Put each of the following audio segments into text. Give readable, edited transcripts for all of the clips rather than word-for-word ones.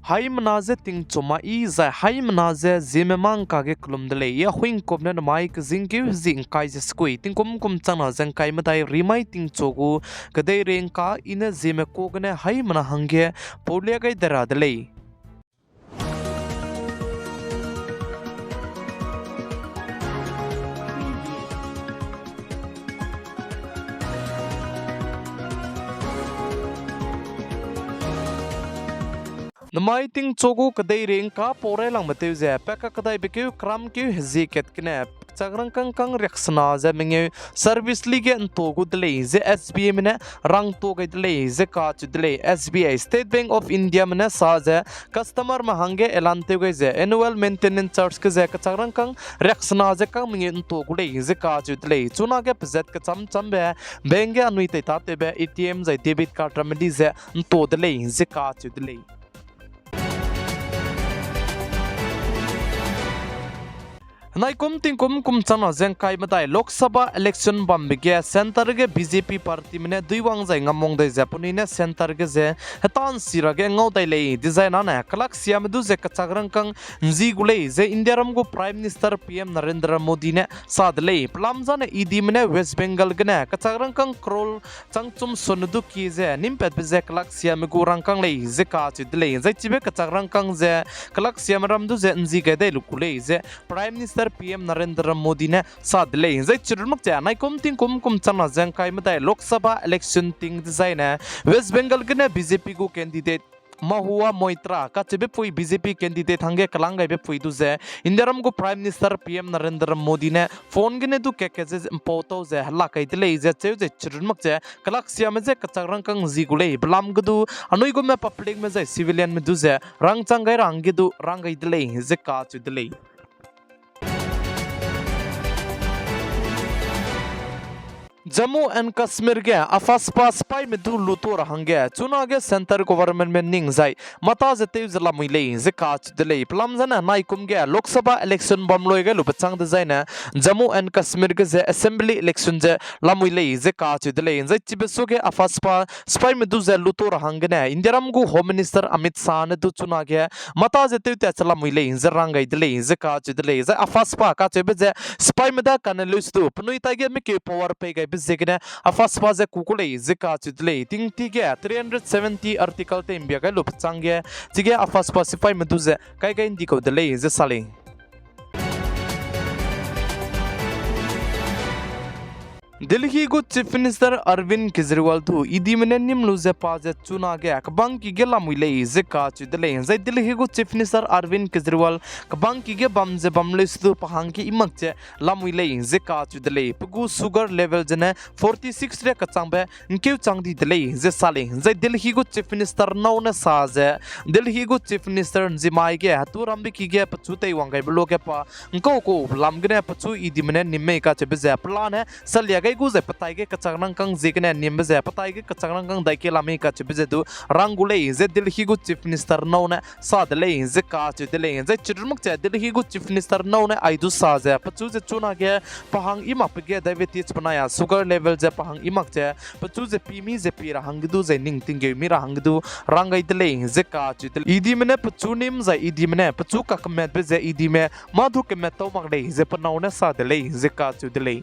hai manaze ting choma I za hai manaze ZEME mang ka ge klum dele ya huing kop na mai ka zing ki zing kai je skui ting kum chana jang kai ma dai rimai ting chogu kadai reng ka ina ZEME ko gane hai mana hangge polya gai dara dele Namai ting chogu kadai reng ka pore lang mateu je peka kadai bekeu kram keu hezi ket kne chagrang kang reaksna je menge service lige ntogu dele je SBI mene rang to gai dele je ka chu dele SBI State Bank of India mene sa je customer ma hange elan te gai je annual maintenance charge ke je ka chagrang kang reaksna je kang menge ntogu le je ka chu dele chuna ge pzet ka cham be benge anui te ta te be ATM je debit card remedy je nto dele je ka chu dele Nai kum chana jeng kai matai Lok Sabha election bam bege center ge BJP party mene duiwang jai ngamong dai japuni ne center ge je hetan sira ge ngau dai lei design na kalak siam du je kachagrang kang nji gulei je India ram go prime minister PM Narendra Modi ne sad lei plam jane idi mene West Bengal ge ne kachagrang kang krol changchum sondu ki je nimpet be je kalak siam go rang kang lei je ka chi dei je chibe kachagrang kang je kalak siam ram du je nji ge dai lukulei je prime minister PM Narendra Modi ne sadle zai chirmak cha nai kum chana jang kai matai Lok Sabha election ting design West Bengal gane BJP go candidate Mahua Moitra ka chebe pui BJP candidate hange kalangai be pui du je Indiaram go prime minister PM Narendra Modi ne phone gane du ke je poto je halla kai dile je cheu je chirmak cha kalak siam je kachagrang kang zigule blam gudu anui go me public me je civilian me du je rang changai rang gi du rangai dile je ka chu dile Jammu and Kashmir ge afaspa spy me du lutor hange chuna ge center government me ning zai mata je te zala muile je kach dele plam jana nai kum ge Lok Sabha election bam loi ge lupachang de zai na Jammu and Kashmir ge je assembly election je lamuile je kach dele je chibesu ge afaspa spy me du je lutor hange ne Indiaram go home minister Amit Shah ne du chuna ge mata je te chala muile je rangai dele je kach dele je afaspa ka chebe je spy me da kanelus du pnui ta ge me ke power pe ge Zegene afaspa je kukule zika chidle ting tige 370 article te imbia ga lup changge chige afaspa sifai meduze kai kai indiko dele je sale Delhi go Chief Minister Arvind Kejriwal thu idi mene nimlu je pa je chuna ge akbang ki ge lamuile je ka chidle zai Delhi go Chief Minister Arvind Kejriwal kabang ki ge bam je bamle stu pahang ki imak je lamuile je ka chidle pugu sugar level jene 46 re kachang be nkeu changdi dele je sale zai Delhi go Chief Minister no na sa je Delhi go Chief Minister jimai ge hatu rambi ki ge pachu tei wangai blo ge pa nko ko lam ge pachu idi mene nimme ka che be je plan hai salya gu je patai ge kachagrang kang jekne nimbe je patai ge kachagrang kang daike lami ka chibe je du rangule je Delhi gu Chief Minister no na sa dele je ka chu dele je chirmuk che Delhi gu Chief Minister no na aidu sa je pachu je chuna ge pahang ima pge diabetes panaya sugar level je pahang imak che pachu je pimi je pira hangdu je ning tinge mira hangdu rangai dele je ka chu dele idi mene pachu nim za idi mene pachu ka kmet be je idi me madhu ke me to mak le je panau na sa dele je ka chu dele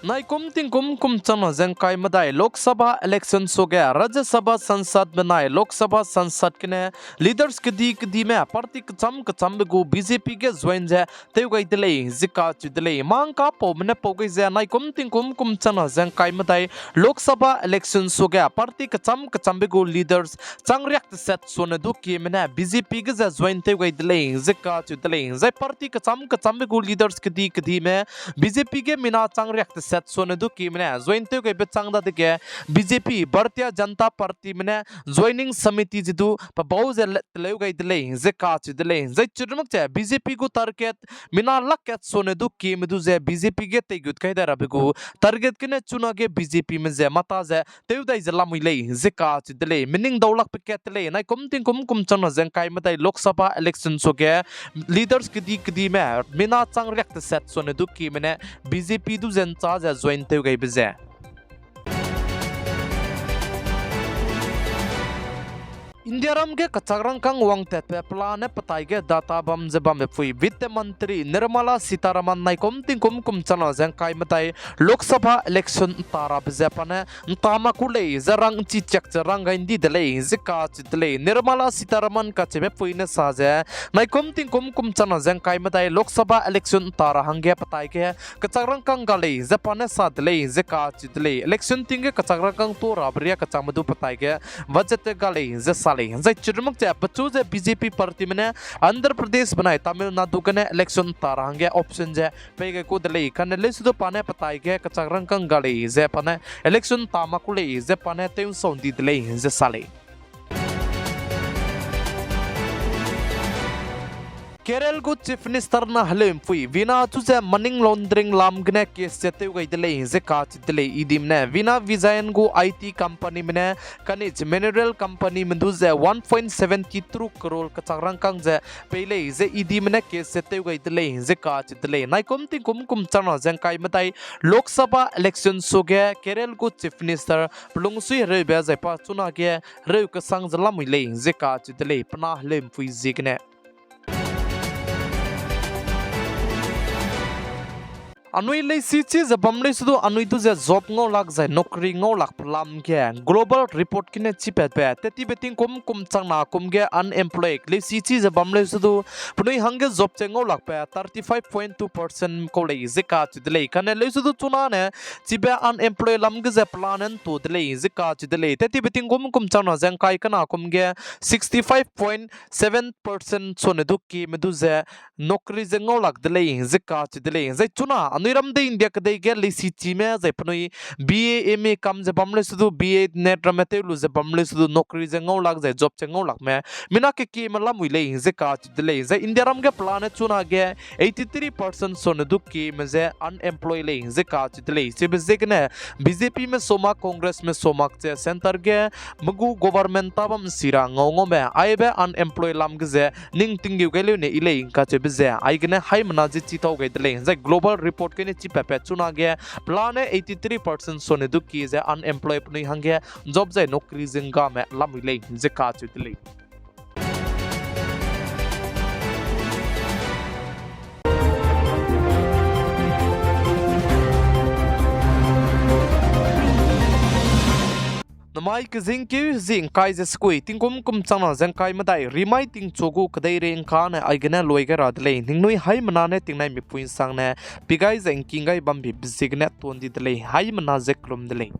Nai kum chana jang kai madai Lok Sabha election so ge Rajya Sabha Sansad banai Lok Sabha Sansad kene leaders kdi me party kcham go BJP ge join je teu gai dele zika chu dele mang ka po mne po gai je nai kum chana jang kai madai Lok Sabha election so ge party kcham go leaders chang react set so ne du ki mne BJP ge join teu gai dele zika chu dele zai party kcham go leaders kdi me BJP ge mina chang react set sone du ki mene join te ge bechang da de BJP Bharatiya Janata Party mene joining samiti jidu pa bau je leu gai dele je ka chi dele je chirmak che BJP go target mina laket sone du ki medu je BJP ge te gut kai da rabigu target kene chuna ge BJP me je mata je teu dai je lamuile je ka chi dele meaning dawlak pe ketele nai kum chana jeng kai matai Lok Sabha election so ge leaders kdi me mina chang react set sone du ki mene BJP du jen cha join teu gai beje India ram ke kachagrang kang wang tet pe plan ne patai ke data bam je bam phui vitt mantri Nirmala Sitaraman nai kom chana jang kai matai Lok Sabha election tara bjapane tama kulei zarang chi chek charang indi dele zika chitle Nirmala Sitaraman ka chebe phui ne saje nai kom chana jang kai matai Lok Sabha election tara hangge patai ke kachagrang kang galei japane sadle zika chitle election ting ke kachagrang kang to rabria kachamadu patai ke budget galei zai chirmuk चे बच्चों जे BJP party में आंध्र प्रदेश बनाए तमिलनाडु कने election तारांगे option जे Paige को दले कने ले सुदो पाने पताई के कचारंग कंग गाले जे पाने इलेक्शन तामाकुले जे पाने तेउ सौंदी दले जे साले केरल को चीफ मिनिस्टर ना हलेम फुई विना तुझे मनिंग लॉन्ड्रिंग लामगने केस जते गई दले जे काच दले इदिम ने विना विजायन को आईटी कंपनी में कनिज मिनरल कंपनी में दुजे 1.73 करोड़ कचारंग कंग जे पहले जे इदिम ने केस जते गई दले जे काच दले नाइ कुम चना जंग काय मताई लोकसभा इलेक्शन सोगे केरल को चीफ मिनिस्टर प्लुंगसुई रेबे जे पा चुना के रे क संग जलामुले जे काच दले पना हलेम फुई Jigme Anui lei si chi zabam lei sudu anui tu je job ngo lak jai nokri ngo lak plam ke global report kine chi pet pe teti beting kum chang na kum ge unemployed lei si chi zabam lei sudu punui hange job che ngo lak pe 35.2% ko lei zika chi dele kane lei sudu chuna ne chi be unemployed lam ge je planen to dele zika chi dele teti beting kum chang na jang kai kana kum ge 65.7% sone du ki medu je nokri je ngo lak dele zika chi dele zai chuna Niram de India kadai ge lisi chime zai panoi BA MA kam je bamle sudu BA net ramete lu je bamle sudu nokri je ngau lak zai job che ngau lak me mina ke ki mala mui le je ka dele zai India ram ge plan chuna ge 83% son du ki me je unemployed le je ka dele se be je ne BJP में सोमा कांग्रेस में सोमाक चे centre के मगु government Tabam सिरा ngau me ai be unemployed lam ge je ning tingiu ge le ne ile ka che be je ai ge ne hai mana ji chi tau ge dele zai global report के ने chip पे चुना गया plan 83% सोने दु की जे unemployed नहीं हंगे job जे नौकरी जिंगा में लमिले जे का चुतले Namai ke zing ki zing kai je skui ting kum changna jang kai madai rimai ting chogu kadai reng kha ne aigena loiga radle ningnoi hai mana ne tingnai mi puin sang ne pigai jang kingai bam bi bisigne ton di dle hai mana je klum dle